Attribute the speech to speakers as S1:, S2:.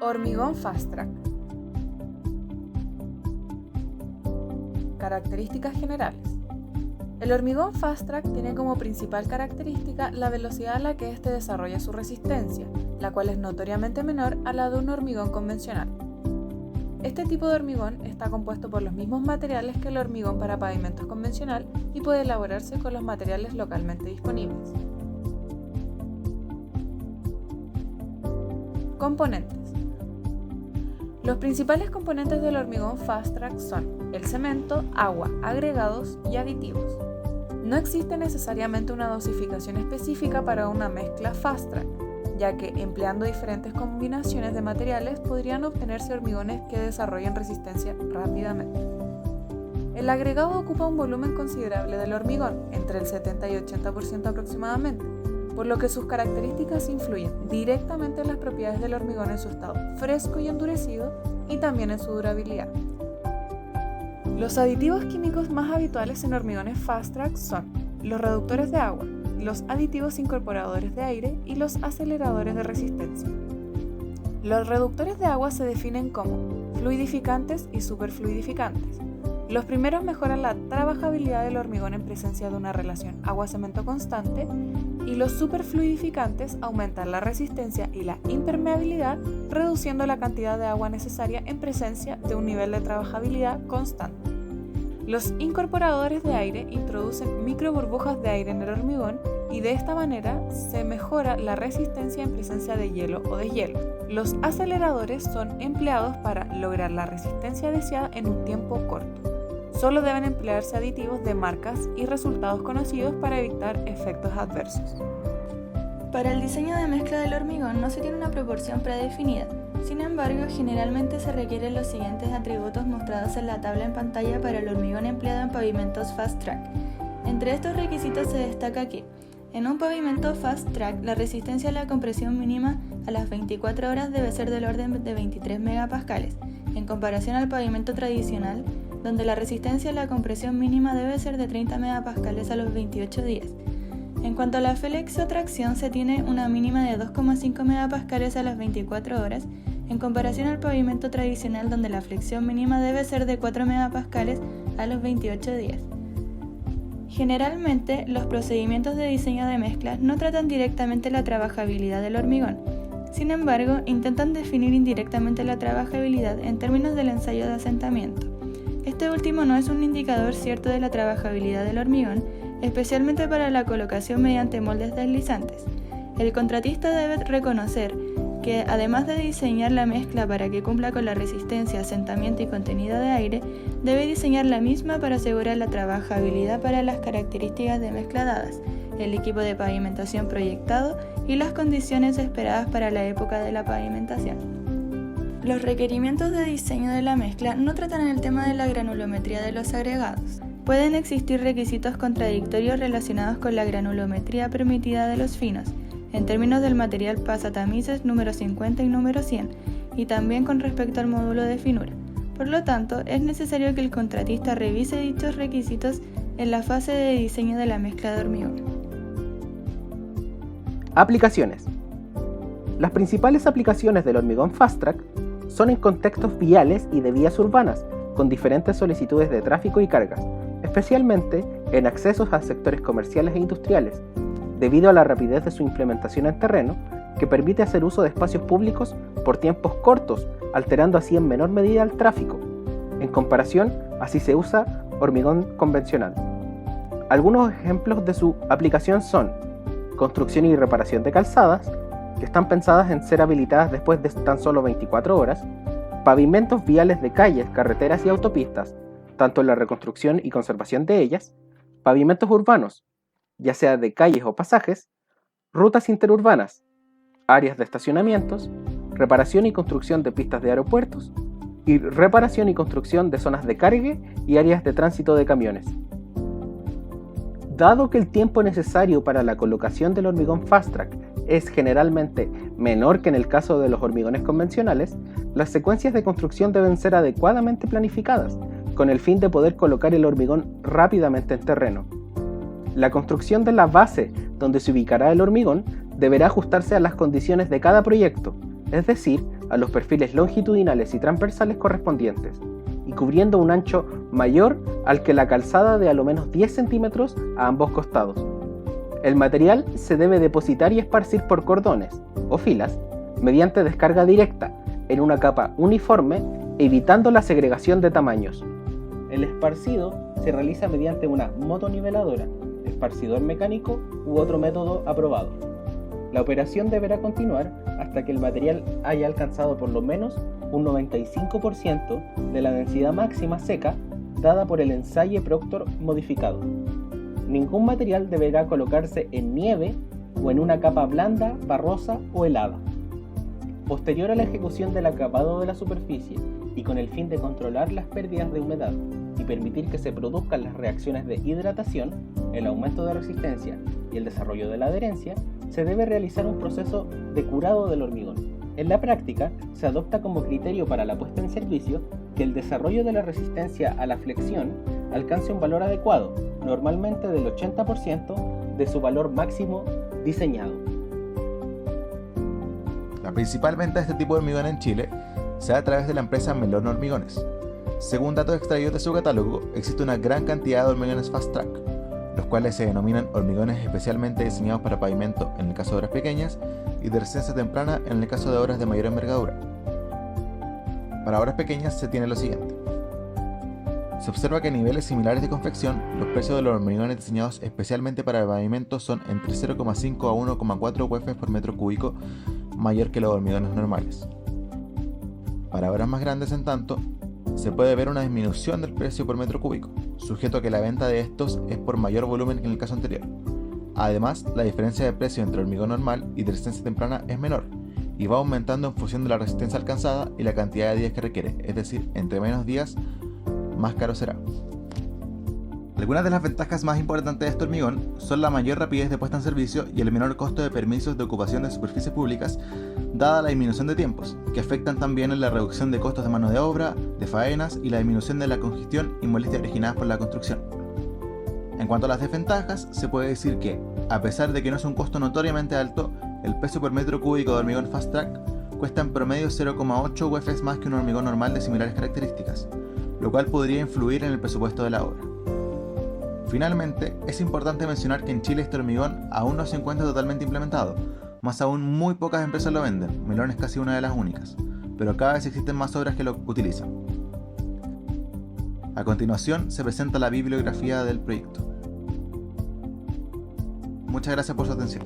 S1: Hormigón Fast Track. Características generales. El hormigón Fast Track tiene como principal característica la velocidad a la que éste desarrolla su resistencia, la cual es notoriamente menor a la de un hormigón convencional. Este tipo de hormigón está compuesto por los mismos materiales que el hormigón para pavimentos convencional y puede elaborarse con los materiales localmente disponibles. Componentes. Los principales componentes del hormigón Fast Track son el cemento, agua, agregados y aditivos. No existe necesariamente una dosificación específica para una mezcla Fast Track, ya que empleando diferentes combinaciones de materiales podrían obtenerse hormigones que desarrollen resistencia rápidamente. El agregado ocupa un volumen considerable del hormigón, entre el 70 y 80% aproximadamente, por lo que sus características influyen directamente en las propiedades del hormigón en su estado fresco y endurecido y también en su durabilidad. Los aditivos químicos más habituales en hormigones Fast Track son los reductores de agua, los aditivos incorporadores de aire y los aceleradores de resistencia. Los reductores de agua se definen como fluidificantes y superfluidificantes. Los primeros mejoran la trabajabilidad del hormigón en presencia de una relación agua-cemento constante y los superfluidificantes aumentan la resistencia y la impermeabilidad, reduciendo la cantidad de agua necesaria en presencia de un nivel de trabajabilidad constante. Los incorporadores de aire introducen microburbujas de aire en el hormigón y de esta manera se mejora la resistencia en presencia de hielo o deshielo. Los aceleradores son empleados para lograr la resistencia deseada en un tiempo corto. Solo deben emplearse aditivos de marcas y resultados conocidos para evitar efectos adversos.
S2: Para el diseño de mezcla del hormigón no se tiene una proporción predefinida. Sin embargo, generalmente se requieren los siguientes atributos mostrados en la tabla en pantalla para el hormigón empleado en pavimentos Fast Track. Entre estos requisitos se destaca que, en un pavimento Fast Track, la resistencia a la compresión mínima a las 24 horas debe ser del orden de 23 megapascales, en comparación al pavimento tradicional, donde la resistencia a la compresión mínima debe ser de 30 megapascales a los 28 días. En cuanto a la flexotracción, se tiene una mínima de 2,5 megapascales a las 24 horas, en comparación al pavimento tradicional donde la flexión mínima debe ser de 4 megapascales a los 28 días. Generalmente, los procedimientos de diseño de mezclas no tratan directamente la trabajabilidad del hormigón. Sin embargo, intentan definir indirectamente la trabajabilidad en términos del ensayo de asentamiento. Este último no es un indicador cierto de la trabajabilidad del hormigón, especialmente para la colocación mediante moldes deslizantes. El contratista debe reconocer que, además de diseñar la mezcla para que cumpla con la resistencia, asentamiento y contenido de aire, debe diseñar la misma para asegurar la trabajabilidad para las características de mezcla dadas, el equipo de pavimentación proyectado y las condiciones esperadas para la época de la pavimentación. Los requerimientos de diseño de la mezcla no tratan el tema de la granulometría de los agregados. Pueden existir requisitos contradictorios relacionados con la granulometría permitida de los finos, en términos del material pasatamices número 50 y número 100, y también con respecto al módulo de finura. Por lo tanto, es necesario que el contratista revise dichos requisitos en la fase de diseño de la mezcla de hormigón.
S3: Aplicaciones. Las principales aplicaciones del hormigón Fast Track son en contextos viales y de vías urbanas, con diferentes solicitudes de tráfico y cargas, especialmente en accesos a sectores comerciales e industriales, debido a la rapidez de su implementación en terreno, que permite hacer uso de espacios públicos por tiempos cortos, alterando así en menor medida el tráfico. En comparación, así se usa hormigón convencional. Algunos ejemplos de su aplicación son construcción y reparación de calzadas, que están pensadas en ser habilitadas después de tan solo 24 horas, pavimentos viales de calles, carreteras y autopistas, tanto en la reconstrucción y conservación de ellas, pavimentos urbanos, ya sea de calles o pasajes, rutas interurbanas, áreas de estacionamientos, reparación y construcción de pistas de aeropuertos, y reparación y construcción de zonas de cargue y áreas de tránsito de camiones. Dado que el tiempo necesario para la colocación del hormigón Fast Track es generalmente menor que en el caso de los hormigones convencionales, las secuencias de construcción deben ser adecuadamente planificadas, con el fin de poder colocar el hormigón rápidamente en terreno. La construcción de la base donde se ubicará el hormigón deberá ajustarse a las condiciones de cada proyecto, es decir, a los perfiles longitudinales y transversales correspondientes, y cubriendo un ancho mayor al que la calzada de a lo menos 10 centímetros a ambos costados. El material se debe depositar y esparcir por cordones o filas mediante descarga directa en una capa uniforme, evitando la segregación de tamaños. El esparcido se realiza mediante una motoniveladora, esparcidor mecánico u otro método aprobado. La operación deberá continuar hasta que el material haya alcanzado por lo menos un 95% de la densidad máxima seca dada por el ensayo Proctor modificado. Ningún material deberá colocarse en nieve o en una capa blanda, barrosa o helada. Posterior a la ejecución del acabado de la superficie y con el fin de controlar las pérdidas de humedad y permitir que se produzcan las reacciones de hidratación, el aumento de resistencia y el desarrollo de la adherencia, se debe realizar un proceso de curado del hormigón. En la práctica, se adopta como criterio para la puesta en servicio que el desarrollo de la resistencia a la flexión alcance un valor adecuado, normalmente del 80% de su valor máximo diseñado.
S4: La principal venta de este tipo de hormigón en Chile se da a través de la empresa Melón Hormigones. Según datos extraídos de su catálogo, existe una gran cantidad de hormigones Fast Track, los cuales se denominan hormigones especialmente diseñados para pavimento en el caso de obras pequeñas y de resistencia temprana en el caso de obras de mayor envergadura. Para obras pequeñas se tiene lo siguiente. Se observa que a niveles similares de confección, los precios de los hormigones diseñados especialmente para el pavimento son entre 0,5 a 1,4 UF por metro cúbico, mayor que los hormigones normales. Para obras más grandes, en tanto, se puede ver una disminución del precio por metro cúbico, sujeto a que la venta de estos es por mayor volumen que en el caso anterior. Además, la diferencia de precio entre hormigón normal y de resistencia temprana es menor, y va aumentando en función de la resistencia alcanzada y la cantidad de días que requiere, es decir, entre menos días, más caro será. Algunas de las ventajas más importantes de este hormigón son la mayor rapidez de puesta en servicio y el menor costo de permisos de ocupación de superficies públicas, dada la disminución de tiempos, que afectan también en la reducción de costos de mano de obra, de faenas y la disminución de la congestión y molestias originadas por la construcción. En cuanto a las desventajas, se puede decir que, a pesar de que no es un costo notoriamente alto, el peso por metro cúbico de hormigón Fast Track cuesta en promedio 0,8 UF más que un hormigón normal de similares características, lo cual podría influir en el presupuesto de la obra. Finalmente, es importante mencionar que en Chile este hormigón aún no se encuentra totalmente implementado, más aún muy pocas empresas lo venden, Melón es casi una de las únicas, pero cada vez existen más obras que lo utilizan. A continuación se presenta la bibliografía del proyecto. Muchas gracias por su atención.